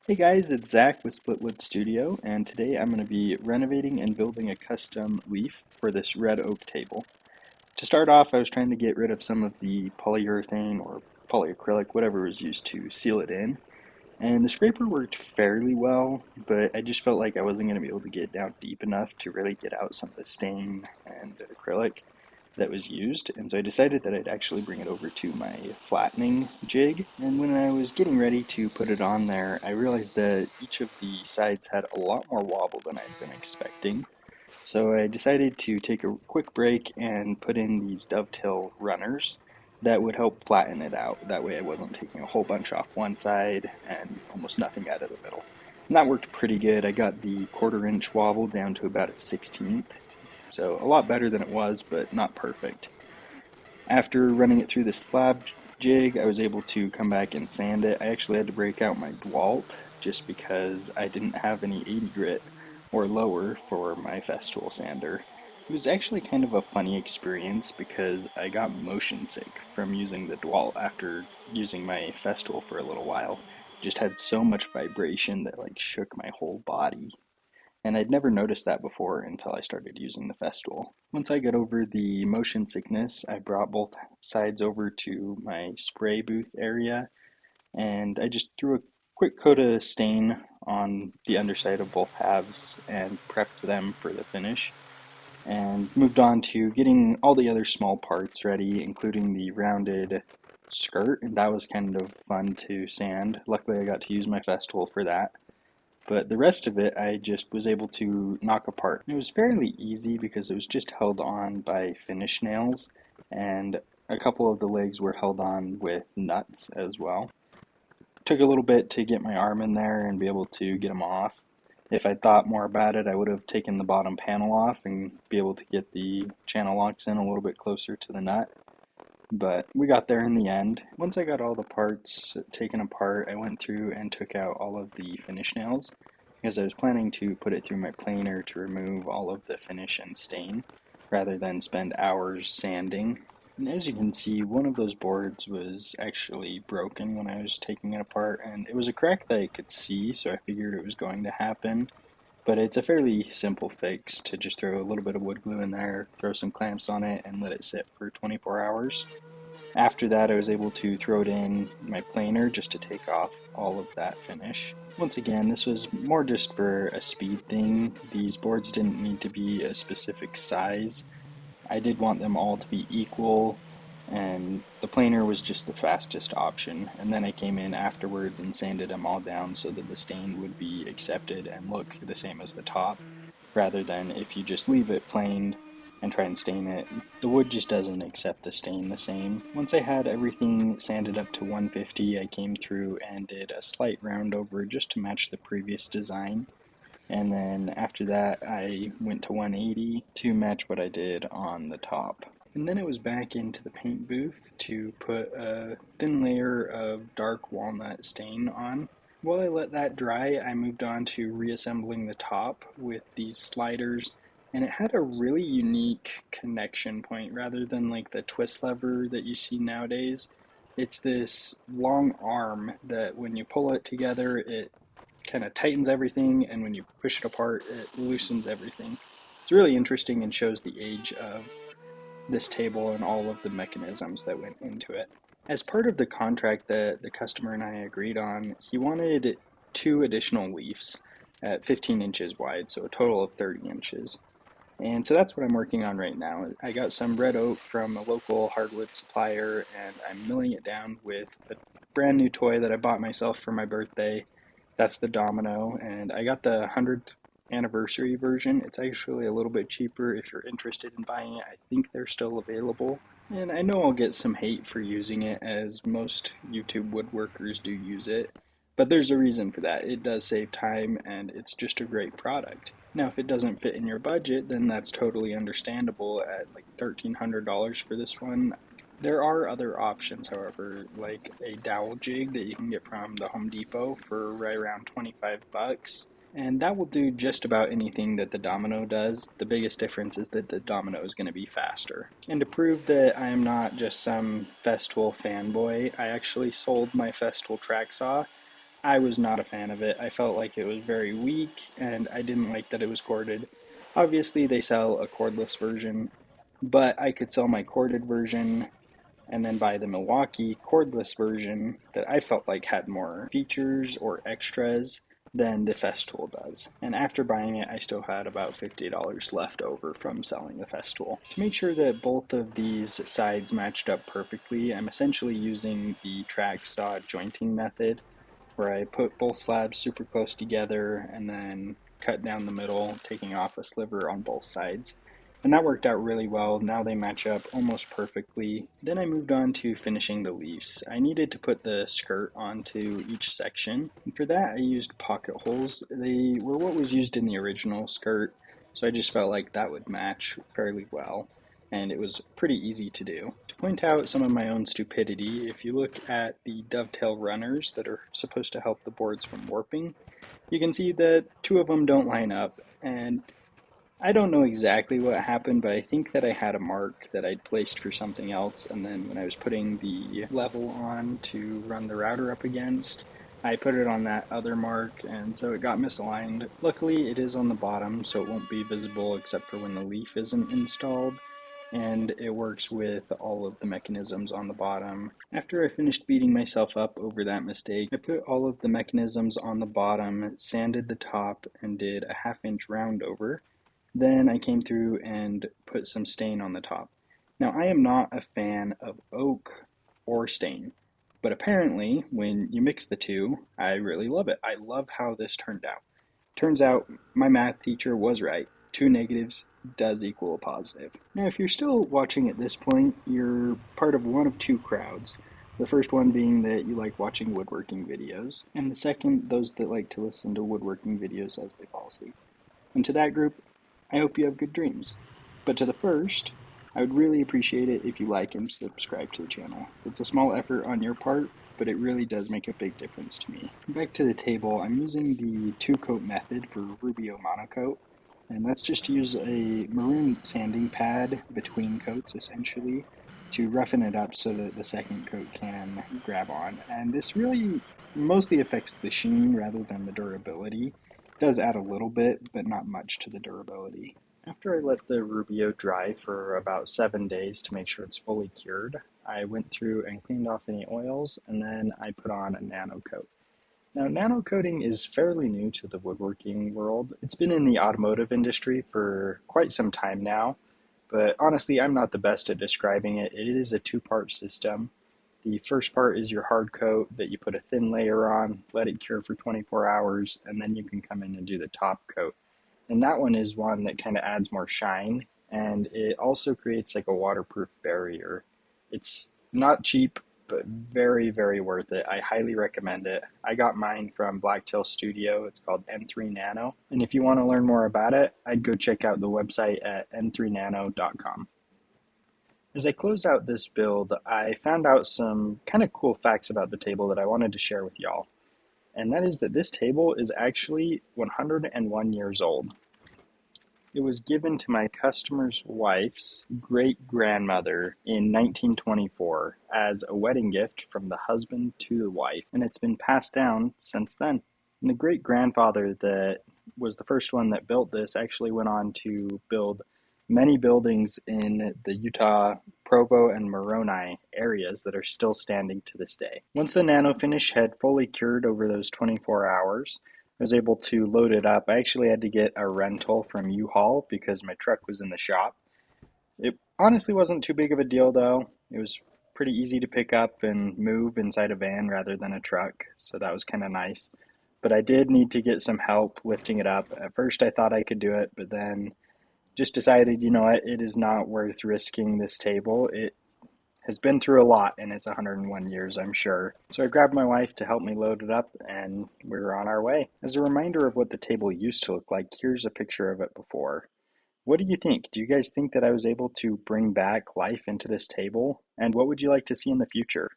Hey guys, it's Zach with Splitwood Studio, and today I'm going to be renovating and building a custom leaf for this red oak table. To start off, I was trying to get rid of some of the polyurethane or polyacrylic, whatever was used to seal it in, and the scraper worked fairly well, but I just felt like I wasn't going to be able to get down deep enough to really get out some of the stain and acrylic that was used, and so I decided that I'd actually bring it over to my flattening jig. And when I was getting ready to put it on there, I realized that each of the sides had a lot more wobble than I'd been expecting. So I decided to take a quick break and put in these dovetail runners that would help flatten it out. That way I wasn't taking a whole bunch off one side and almost nothing out of the middle. And that worked pretty good. I got the 1/4 inch wobble down to about a 16th, so a lot better than it was, but not perfect. After running it through the slab jig, I was able to come back and sand it. I actually had to break out my DeWalt just because I didn't have any 80 grit or lower for my Festool sander. It was actually kind of a funny experience because I got motion sick from using the DeWalt after using my Festool for a little while. It just had so much vibration that like shook my whole body, and I'd never noticed that before until I started using the Festool. Once I got over the motion sickness, I brought both sides over to my spray booth area, and I just threw a quick coat of stain on the underside of both halves and prepped them for the finish, and moved on to getting all the other small parts ready, including the rounded skirt, and that was kind of fun to sand. Luckily I got to use my Festool for that. But the rest of it I just was able to knock apart. It was fairly easy because it was just held on by finish nails, and a couple of the legs were held on with nuts as well. It took a little bit to get my arm in there and be able to get them off. If I'd thought more about it, I would have taken the bottom panel off and be able to get the channel locks in a little bit closer to the nut. But we got there in the end. Once I got all the parts taken apart, I went through and took out all of the finish nails because I was planning to put it through my planer to remove all of the finish and stain rather than spend hours sanding. And as you can see, one of those boards was actually broken when I was taking it apart, and it was a crack that I could see, so I figured it was going to happen. But it's a fairly simple fix to just throw a little bit of wood glue in there, throw some clamps on it, and let it sit for 24 hours. After that, I was able to throw it in my planer just to take off all of that finish. Once again, this was more just for a speed thing. These boards didn't need to be a specific size. I did want them all to be equal, and the planer was just the fastest option. And then I came in afterwards and sanded them all down so that the stain would be accepted and look the same as the top, rather than if you just leave it plain and try and stain it, the wood just doesn't accept the stain the same. Once I had everything sanded up to 150, I came through and did a slight round over just to match the previous design. And then after that, I went to 180 to match what I did on the top. And then it was back into the paint booth to put a thin layer of dark walnut stain on. While I let that dry, I moved on to reassembling the top with these sliders, and it had a really unique connection point rather than like the twist lever that you see nowadays. It's this long arm that when you pull it together, it kind of tightens everything, and when you push it apart, it loosens everything. It's really interesting and shows the age of this table and all of the mechanisms that went into it. As part of the contract that the customer and I agreed on, he wanted two additional leaves at 15 inches wide, so a total of 30 inches. And so that's what I'm working on right now. I got some red oak from a local hardwood supplier, and I'm milling it down with a brand new toy that I bought myself for my birthday. That's the domino, and I got the 100th anniversary version. It's actually a little bit cheaper if you're interested in buying it. I think they're still available. And I know I'll get some hate for using it, as most YouTube woodworkers do use it. But there's a reason for that. It does save time, and it's just a great product. Now, if it doesn't fit in your budget, then that's totally understandable at like $1,300 for this one. There are other options, however, like a dowel jig that you can get from the Home Depot for right around 25 bucks. And that will do just about anything that the Domino does. The biggest difference is that the Domino is going to be faster. And to prove that I am not just some Festool fanboy, I actually sold my Festool track saw. I was not a fan of it. I felt like it was very weak, and I didn't like that it was corded. Obviously, they sell a cordless version, but I could sell my corded version and then buy the Milwaukee cordless version that I felt like had more features or extras than the Festool does. And after buying it, I still had about $50 left over from selling the Festool. To make sure that both of these sides matched up perfectly, I'm essentially using the track saw jointing method, where I put both slabs super close together and then cut down the middle, taking off a sliver on both sides. And that worked out really well. Now they match up almost perfectly. Then I moved on to finishing the leaves. I needed to put the skirt onto each section. And for that, I used pocket holes. They were what was used in the original skirt, so I just felt like that would match fairly well. And it was pretty easy to do. To point out some of my own stupidity, if you look at the dovetail runners that are supposed to help the boards from warping, you can see that two of them don't line up, and I don't know exactly what happened, but I think that I had a mark that I'd placed for something else, and then when I was putting the level on to run the router up against, I put it on that other mark, and so it got misaligned. Luckily, it is on the bottom, so it won't be visible except for when the leaf isn't installed, and it works with all of the mechanisms on the bottom. After I finished beating myself up over that mistake, I put all of the mechanisms on the bottom, sanded the top, and did a half-inch round over. Then I came through and put some stain on the top. Now, I am not a fan of oak or stain, but apparently when you mix the two, I really love it. I love how this turned out. Turns out my math teacher was right. Two negatives does equal a positive. Now, if you're still watching at this point, you're part of one of two crowds. The first one being that you like watching woodworking videos, and the second, those that like to listen to woodworking videos as they fall asleep. And to that group, I hope you have good dreams. But to the first, I would really appreciate it if you like and subscribe to the channel. It's a small effort on your part, but it really does make a big difference to me. Back to the table, I'm using the two-coat method for Rubio monocoat, and that's just to use a maroon sanding pad between coats, essentially, to roughen it up so that the second coat can grab on. And this really mostly affects the sheen rather than the durability. It does add a little bit, but not much to the durability. After I let the Rubio dry for about 7 days to make sure it's fully cured, I went through and cleaned off any oils, and then I put on a nano coat. Now, nano coating is fairly new to the woodworking world. It's been in the automotive industry for quite some time now, but honestly, I'm not the best at describing it. It is a two-part system. The first part is your hard coat that you put a thin layer on, let it cure for 24 hours, and then you can come in and do the top coat. And that one is one that kind of adds more shine, and it also creates like a waterproof barrier. It's not cheap, but very, very worth it. I highly recommend it. I got mine from Blacktail Studio. It's called N3 Nano. And if you want to learn more about it, I'd go check out the website at n3nano.com. As I closed out this build, I found out some kind of cool facts about the table that I wanted to share with y'all. And that is that this table is actually 101 years old. It was given to my customer's wife's great-grandmother in 1924 as a wedding gift from the husband to the wife, and it's been passed down since then. And the great-grandfather that was the first one that built this actually went on to build many buildings in the Utah, Provo, and Moroni areas that are still standing to this day. Once the nano finish had fully cured over those 24 hours, I was able to load it up. I actually had to get a rental from U-Haul because my truck was in the shop. It honestly wasn't too big of a deal though. It was pretty easy to pick up and move inside a van rather than a truck, so that was kind of nice. But I did need to get some help lifting it up. At first I thought I could do it, but then just decided, you know what, it is not worth risking this table. It has been through a lot in its 101 years, I'm sure. So I grabbed my wife to help me load it up, and we were on our way. As a reminder of what the table used to look like, here's a picture of it before. What do you think? Do you guys think that I was able to bring back life into this table? And what would you like to see in the future?